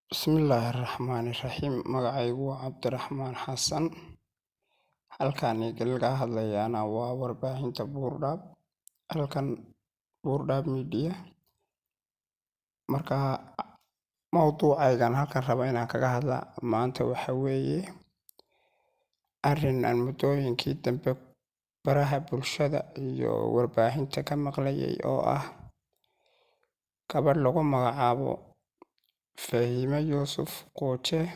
Bismillahirrahmanirrahiim. Magacaygu waa Cabdiraxmaan Xasan. Halkaan laga hadlayaana waa warbaahinta Buurdhab. Halkan Buurdhab Media. Marka mowduucaygan halkan raba inaan kaga hadla maanta waxa weeye arrin aan muddooyinkii dambe baraha bulshada iyo warbaahinta ka maqlayay oo ah gabadh lagu magacaabo Fahime Yuusuf Quuje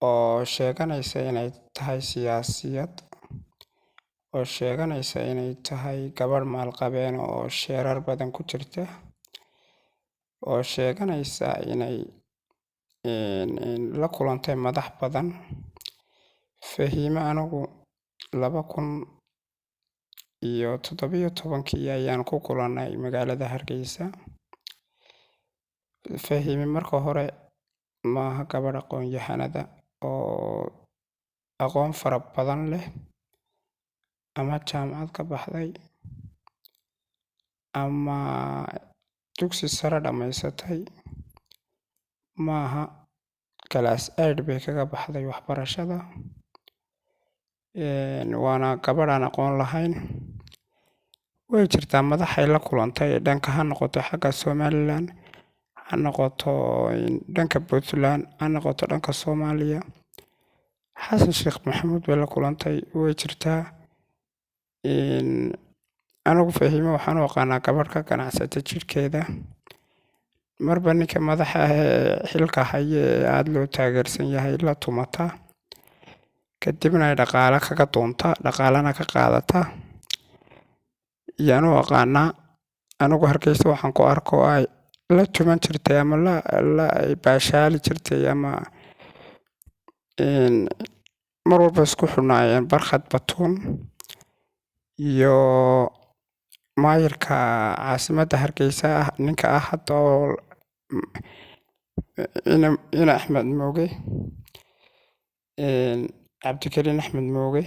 oo sheeganaysa inay tahay siyaasiyad, oo sheeganaysa inay tahay gabadh maalqabeen oo sheerar badan ku jirta, oo sheeganaysa inay la kulantay madax badan. Fahime anigu 2017 ayaan ku kulannay magaalada Hargeysa. Fahime marka hore maaha gabadh aqoon-yahanada oo aqoon fara badan leh ama jaamacad ka baxday ama dugsi sare dhammaysatay. Maaha class 8 bay kaga baxday waxbarashada. Waana gabadh aan aqoon lahayn. Way jirtaa madaxay la kulantay dhanka ha noqoto xagga Somaliland, ha noqoto dhanka Puntland, ha noqoto dhanka Soomaaliya. Xasan Sheekh Maxamuud bay la kulantay, way jirtaa. Anigu Fahime waxaan u aqaanaa gabadh ka ganacsata jidhkeeda. Marba ninka madaxa ah ee xilka haya ee aada loo taageersan yahay la tumata, kadibna ay dhaqaale kaga doonta, dhaqaalena ka qaadata. Yaan u aqaanaa. Anigu Hargeysa waxaan ku arko ay la tuman jirtay ama la baashaali jirtay ama mar walba isku xidhnaayeen Barkhad Batuun iyo maayirka caasimadda Hargeysa ninka ah hadda oo ina Axmed Mooge, Cabdikariin Axmed Mooge.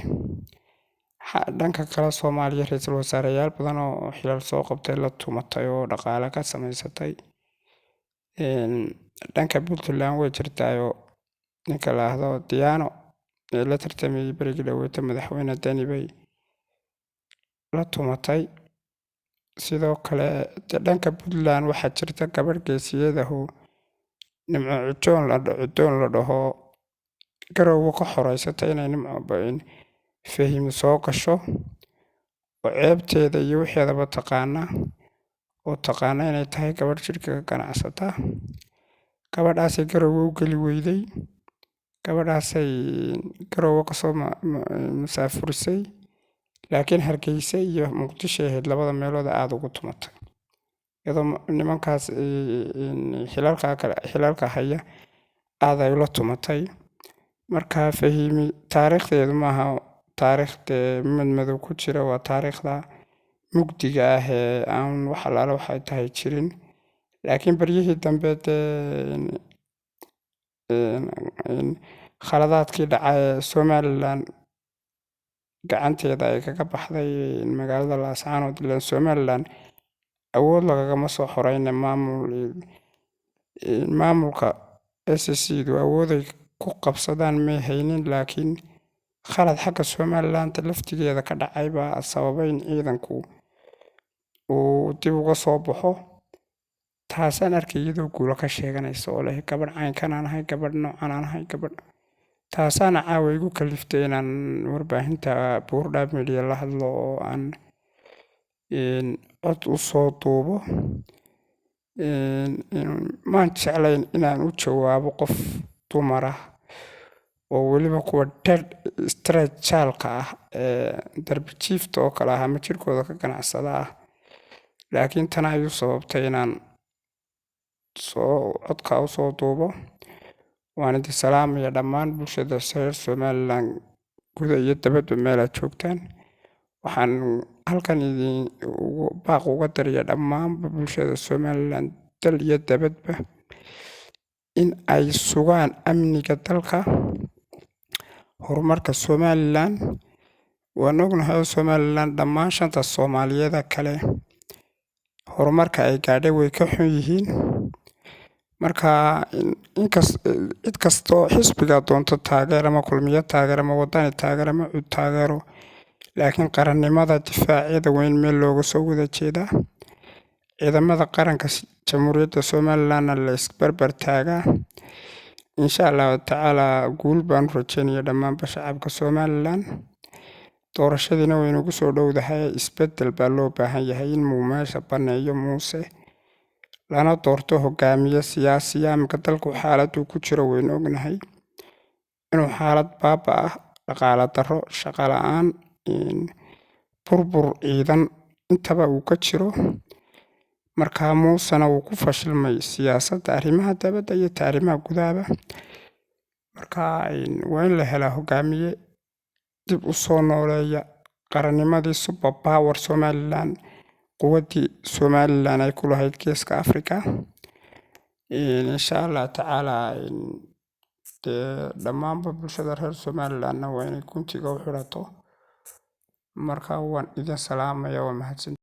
Dhanka kale Soomaaliya ra'iisul wasaareyaal badan oo xilal soo qabtay la tumatay oo dhaqaale ka samaysatay. Dhanka Puntland way jirtaayo ninka la yiraahdo Diyaano ee la tartamayay berigii dhaweyd madaxweyne Dani bay la tumatay. Sidoo kale dhanka Puntland waxaa jirta gabadh geesiyad ah oo Nimco Cudoon la dhaho, Garowe ka xoreysatay inay Nimco Fahime soo gasho oo ceebteeda iyo wixeedaba taqaana inay tahay gabadh jidhka ka ganacsata. Gabadhaasay Garowe u geli weyday. Gabadhaasay Garowe ka soo masaafurisay, laakiin Hargeysa iyo Muqdisho ahayd labada meelood aad ugu tumatay, iyadoo nimankaas xilalka haya aad ay ula tumatay. Marka Fahime taariikhdeedu maaha taariikhda madmadow ku jira, waa taariikhda mugdiga ah ee aan wax allaale waxay tahay jirin. Laakiin baryihii dambe khaladaadkii dhacay ee Somaliland gacanteeda ay kaga baxday magaalada Laascaanood. Ileen Somaliland awood lagagama soo xoreyne maamulka SSC du awooday ku qabsadaan may haynin, laakiin khalad xagga Somaliland laftigeeda ka dhacay baa sababay in ciidanku uu dib uga soo baxo. Taasaan arkay iyadoo guulo ka sheeganaysa oo leh gabadh caynkan aan ahay, gabadh noocan aan ahay, gabadh. Taasaana caawa igu kaliftay inaan warbaahinta Buurdhab Media la hadlo oo aan cod u soo duubo. Maan jeclayn inaan u jawaabo qof dumar ah oo weliba kuwa straight jaalka ah ee darbi jiifta oo kale ah ama jidhkooda ka ganacsada ah. Laakiin tana ayuu sababtay inaan codka u soo duubo. Waan idin salaamaya dhammaan bulshada reer Somaliland gudaha iyo dibadda meel aad joogtaan. Waxaan halkan baaq uga dirayaa dhammaan bulshada Somaliland dal iyo dibadba in ay sugaan amniga dalka, horumarka Somaliland. Waan ognahay Somaliland dhammaan shanta Soomaaliyeed kale horumarka ay gaadhay way ka xun yihiin. marka cid kastoo xisbiga doonto taageer ama kulmiye taageer ama wadani taageer ama cud taageero, laakiin qarannimada difaacyada weyn meel looga soo wada jeedaa. ciidamada qaranka jamhuuriyadda somalilandna la isbarbar taagaa. insha allahu tacaala guul baan u rajeynaya dhammaanba shacabka somaliland. doorashadiina way nagu soo dhowdahay, isbedel baa loo baahan yahay in muu meesha baneeyo muuse lana doorto hogaamiye siyaasiya. Iminka dalku xaaladuu ku jiro waynu ognahay inuu xaalad baaba ah, dhaqaale darro, shaqo la-aan, burbur ciidan intaba uu ka jiro. markaa muusena wuu ku fashilmay siyaasadda arrimaha dabadda iyo arrimaha gudahaba. markaa waa in la helaa hogaamiye dib u soo nooleeya qarannimadii super power somaliland, quwaddii somaliland ay ku lahayd geeska africa. insha allah tacaala dhammaanba bulshada reer somalilandna waa inay guntiga u xidhato. marka waan idin salaamaya, waa mahadsan.